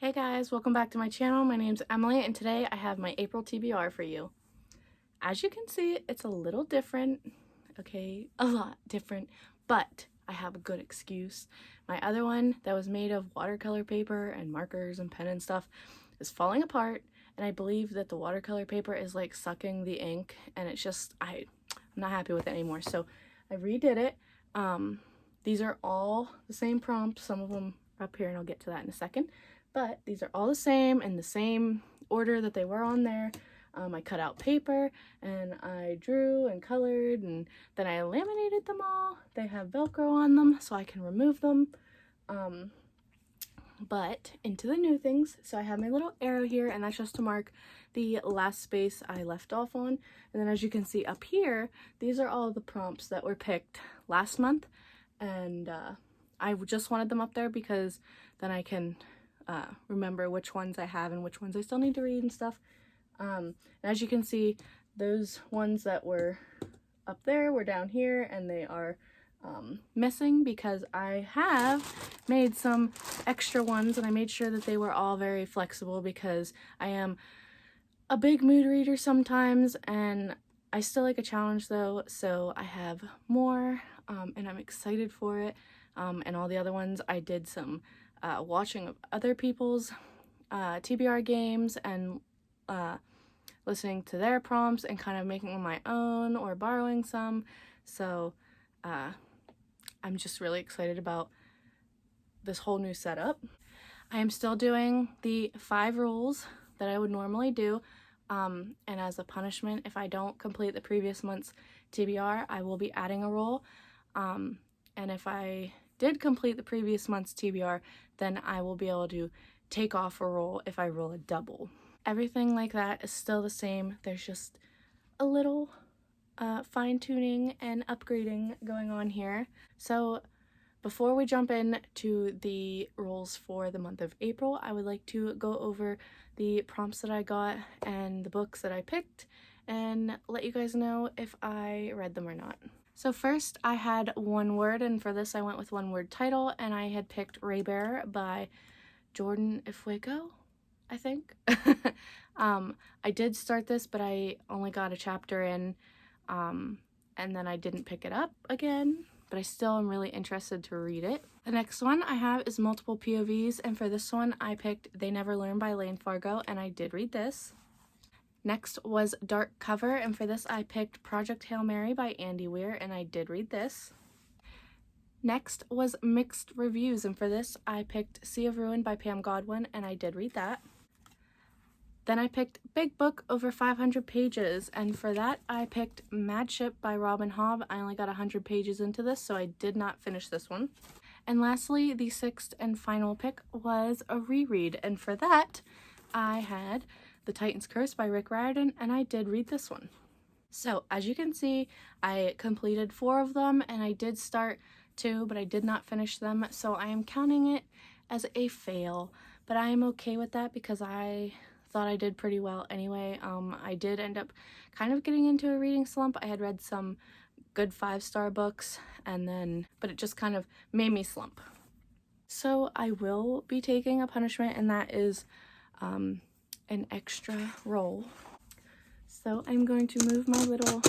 Hey guys, welcome back to my channel. My name's Emily and today I have my April TBR for you. As you can see, it's a little different, okay, a lot different, but I have a good excuse. My other one that was made of watercolor paper and markers and pen and stuff is falling apart, and I believe that the watercolor paper is like sucking the ink, and it's just, I'm not happy with it anymore. So I redid it. These are all the same prompts, some of them are up here and I'll get to that in a second. But these are all the same in the same order that they were on there. I cut out paper and I drew and colored and then I laminated them all. They have Velcro on them so I can remove them. But into the new things. So I have my little arrow here and that's just to mark the last space I left off on. And then as you can see up here, these are all the prompts that were picked last month. And I just wanted them up there because then I can remember which ones I have and which ones I still need to read and stuff. And as you can see, those ones that were up there were down here and they are missing because I have made some extra ones and I made sure that they were all very flexible because I am a big mood reader sometimes and I still like a challenge though, so I have more and I'm excited for it. And all the other ones I did some watching of other people's TBR games and listening to their prompts and kind of making them my own or borrowing some. So I'm just really excited about this whole new setup. I am still doing the 5 rules that I would normally do, and as a punishment, if I don't complete the previous month's TBR, I will be adding a rule. And if I did complete the previous month's TBR, then I will be able to take off a roll if I roll a double. Everything like that is still the same. There's just a little fine-tuning and upgrading going on here. So before we jump in to the rules for the month of April, I would like to go over the prompts that I got and the books that I picked and let you guys know if I read them or not. So first I had one word, and for this I went with one word title, and I had picked Raybearer by Jordan Ifueko, I think. I did start this, but I only got a chapter in, and then I didn't pick it up again, but I still am really interested to read it. The next one I have is Multiple POVs, and for this one I picked They Never Learn by Lane Fargo, and I did read this. Next was Dark Cover, and for this I picked Project Hail Mary by Andy Weir, and I did read this. Next was Mixed Reviews, and for this I picked Sea of Ruin by Pam Godwin, and I did read that. Then I picked Big Book over 500 pages, and for that I picked Mad Ship by Robin Hobb. I only got 100 pages into this, so I did not finish this one. And lastly, the 6th and final pick was a reread, and for that I had The Titan's Curse by Rick Riordan, and I did read this one. So as you can see, I completed 4 of them, and I did start 2, but I did not finish them, so I am counting it as a fail, but I am okay with that because I thought I did pretty well anyway. I did end up kind of getting into a reading slump. I had read some good 5-star books, but it just kind of made me slump. So I will be taking a punishment, and that is an extra roll. So I'm going to move my little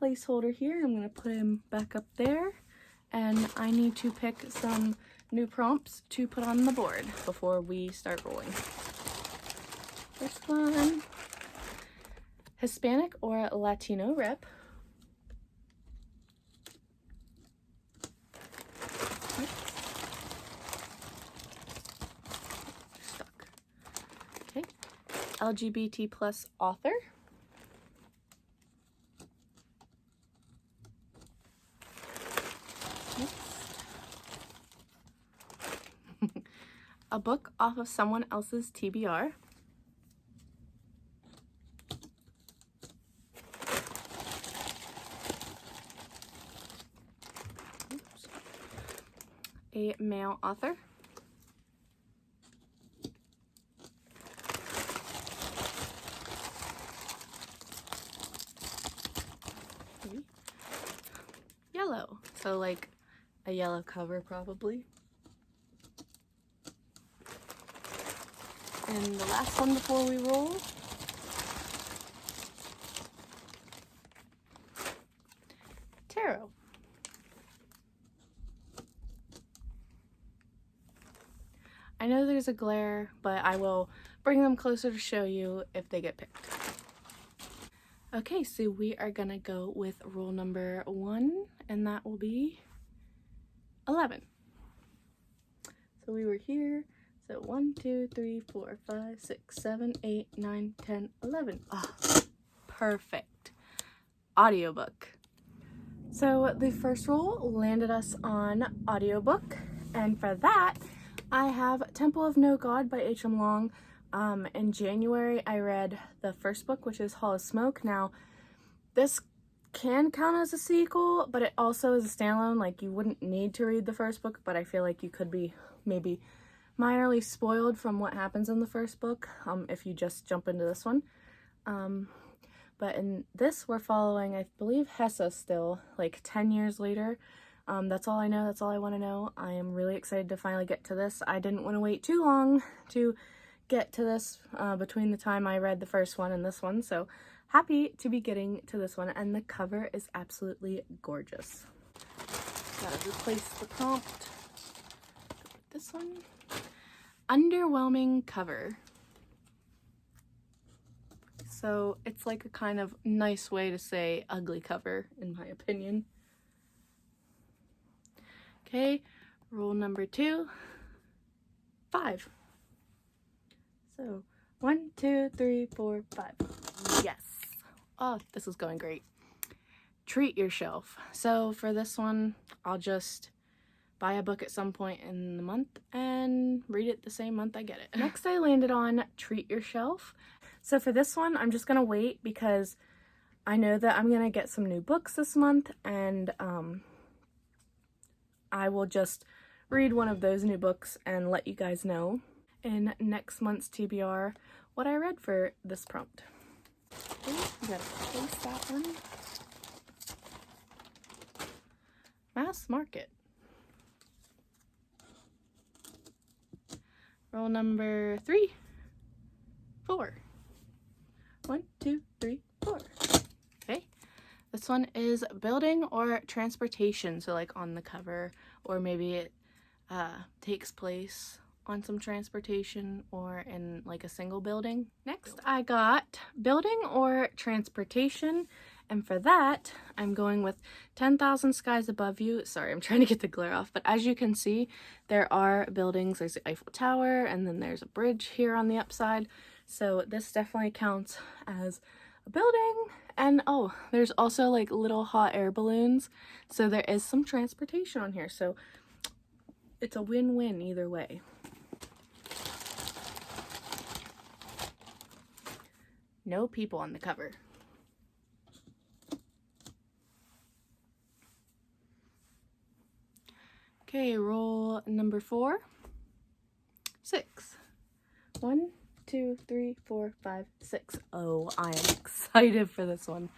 placeholder here. I'm going to put him back up there, and I need to pick some new prompts to put on the board before we start rolling. First one, Hispanic or Latino rep. Stuck. Okay, LGBT plus author. A book off of someone else's TBR. Oops. A male author. Yellow, so like a yellow cover probably. And the last one before we roll. Tarot. I know there's a glare, but I will bring them closer to show you if they get picked. Okay, so we are gonna go with roll number 1, and that will be 11. So we were here. So 1, 2, 3, 4, 5, 6, 7, 8, 9, 10, 11. Oh, perfect. Audiobook. So the first roll landed us on audiobook, and for that I have Temple of No God by H.M. Long. In January I read the first book, which is Hall of Smoke. Now this can count as a sequel, but it also is a standalone. Like, you wouldn't need to read the first book, but I feel like you could be maybe minorly spoiled from what happens in the first book if you just jump into this one. But in this, we're following, I believe, Hessa still, like 10 years later. That's all I know. That's all I want to know. I am really excited to finally get to this. I didn't want to wait too long to get to this between the time I read the first one and this one. So happy to be getting to this one. And the cover is absolutely gorgeous. Gotta replace the prompt. This one. Underwhelming cover. So it's like a kind of nice way to say ugly cover, in my opinion. Okay, roll number 2, 5. So 1, 2, 3, 4, 5. Yes. Oh, this is going great. Treat yourself. So for this one, I'll just buy a book at some point in the month and read it the same month I get it. Next, I landed on Treat Yourself. So for this one, I'm just gonna wait because I know that I'm gonna get some new books this month, and I will just read one of those new books and let you guys know in next month's TBR what I read for this prompt. Okay, you gotta place that one. Mass Market. Roll number 3, 4. 1, 2, 3, 4. Okay. This one is building or transportation. So like on the cover, or maybe it takes place on some transportation or in like a single building. Next, I got building or transportation. And for that, I'm going with 10,000 Skies Above You. Sorry, I'm trying to get the glare off. But as you can see, there are buildings. There's the Eiffel Tower, and then there's a bridge here on the upside. So this definitely counts as a building. And oh, there's also like little hot air balloons. So there is some transportation on here. So it's a win-win either way. No people on the cover. Okay, roll number 4, 6. 1, 2, 3, 4, 5, 6. Oh, I am excited for this one.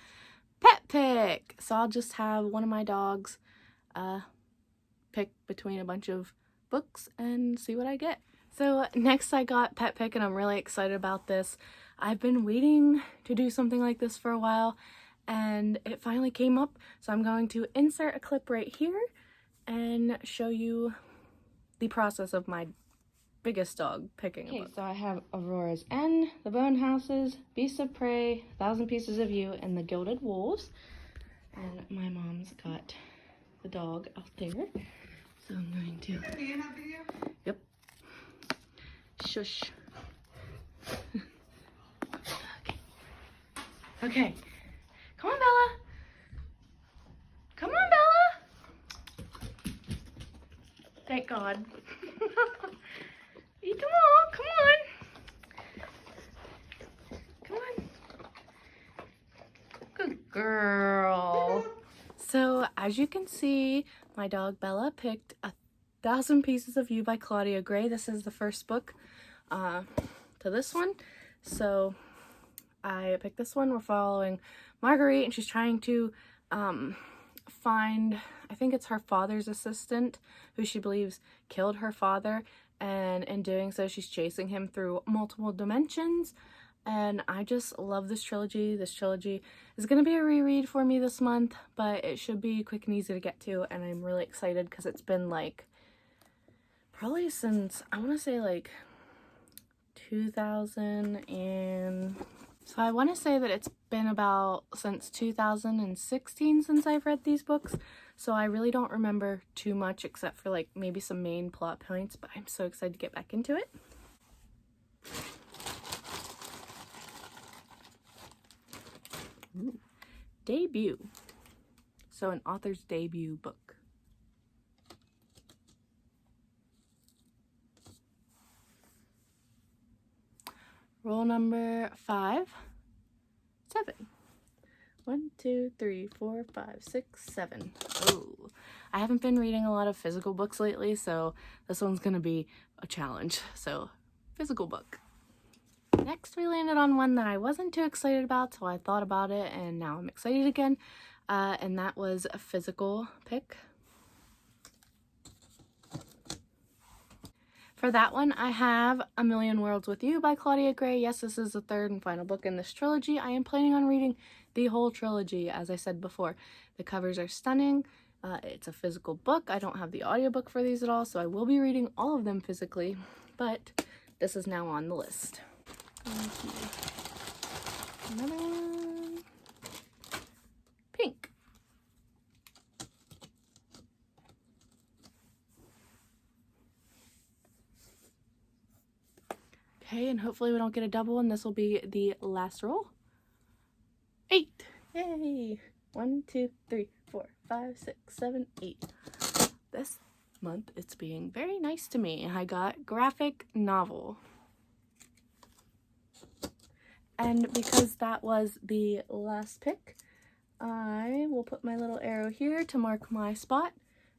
Pet pick. So I'll just have one of my dogs pick between a bunch of books and see what I get. So next I got pet pick, and I'm really excited about this. I've been waiting to do something like this for a while, and it finally came up. So I'm going to insert a clip right here and show you the process of my biggest dog picking a book. Okay, so I have Aurora's End, The Bone Houses, Beasts of Prey, 1,000 Pieces of You, and The Gilded Wolves. And my mom's got the dog out there. So I'm going to... Are you in that video? Yep. Shush. Okay. Okay. Come on, Bella. Come on, Bella. Thank God. Come on. Good girl. So as you can see, my dog Bella picked 1,000 Pieces of You by Claudia Gray. This is the first book to this one. So I picked this one. We're following Marguerite, and she's trying to find, I think it's her father's assistant, who she believes killed her father. and in doing so she's chasing him through multiple dimensions, and I just love this trilogy. This trilogy is going to be a reread for me this month, but it should be quick and easy to get to, and I'm really excited because it's been like probably since, I want to say like 2000, and so I want to say that it's been about since 2016 since I've read these books, so I really don't remember too much except for like maybe some main plot points, but I'm so excited to get back into it. Ooh. Debut. So an author's debut book. Roll number 5, 7. 1, 2, 3, 4, 5, 6, 7. Oh, I haven't been reading a lot of physical books lately, so this one's gonna be a challenge. So, physical book. Next, we landed on one that I wasn't too excited about, so I thought about it, and now I'm excited again. And that was a physical pick. For that one, I have A Million Worlds with You by Claudia Gray. Yes, this is the third and final book in this trilogy. I am planning on reading the whole trilogy, as I said before. The covers are stunning. It's a physical book. I don't have the audiobook for these at all, so I will be reading all of them physically, but this is now on the list. Another one. Pink. Okay, and hopefully we don't get a double, and this will be the last roll. 8. Yay! 1, 2, 3, 4, 5, 6, 7, 8. This month it's being very nice to me. I got graphic novel. And because that was the last pick, I will put my little arrow here to mark my spot,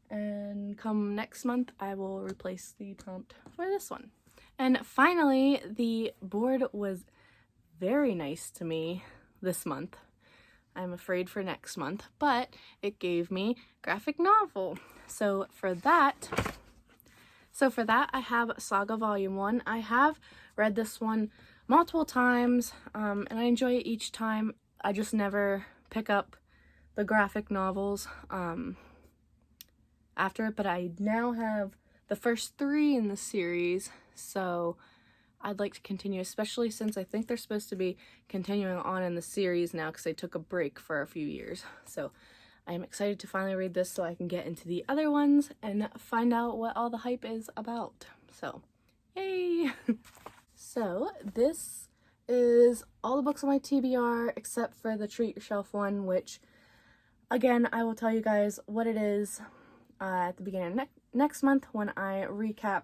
and come next month I will replace the prompt for this one. And finally, the board was very nice to me this month. I'm afraid for next month, but it gave me graphic novel. So for that I have Saga Volume 1. I have read this one multiple times, and I enjoy it each time. I just never pick up the graphic novels after it, but I now have the first 3 in the series, so I'd like to continue, especially since I think they're supposed to be continuing on in the series now because they took a break for a few years. So I am excited to finally read this so I can get into the other ones and find out what all the hype is about. So, yay! So this is all the books on my TBR except for the Treat Yourself one, which, again, I will tell you guys what it is at the beginning of next month when I recap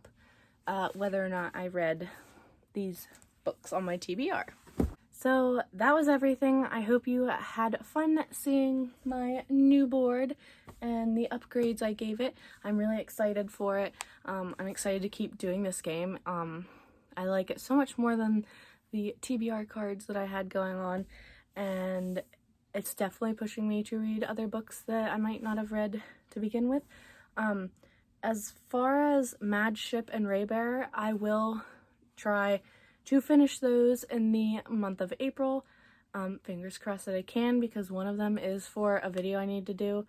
whether or not I read these books on my TBR. So that was everything. I hope you had fun seeing my new board and the upgrades I gave it. I'm really excited for it. I'm excited to keep doing this game. I like it so much more than the TBR cards that I had going on, and it's definitely pushing me to read other books that I might not have read to begin with. As far as Mad Ship and Raybearer, I will try to finish those in the month of April. Fingers crossed that I can, because one of them is for a video I need to do,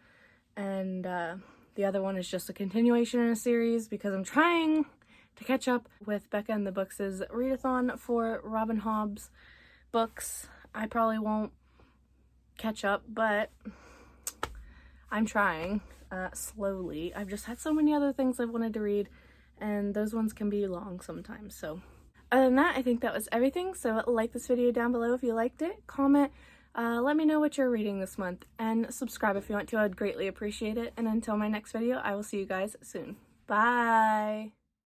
and the other one is just a continuation in a series because I'm trying to catch up with Becca and the Books' readathon for Robin Hobb's books. I probably won't catch up, but I'm trying slowly. I've just had so many other things I've wanted to read, and those ones can be long sometimes. So other than that, I think that was everything. So like this video down below if you liked it, comment, let me know what you're reading this month, and subscribe if you want to. I'd greatly appreciate it. And until my next video, I will see you guys soon. Bye!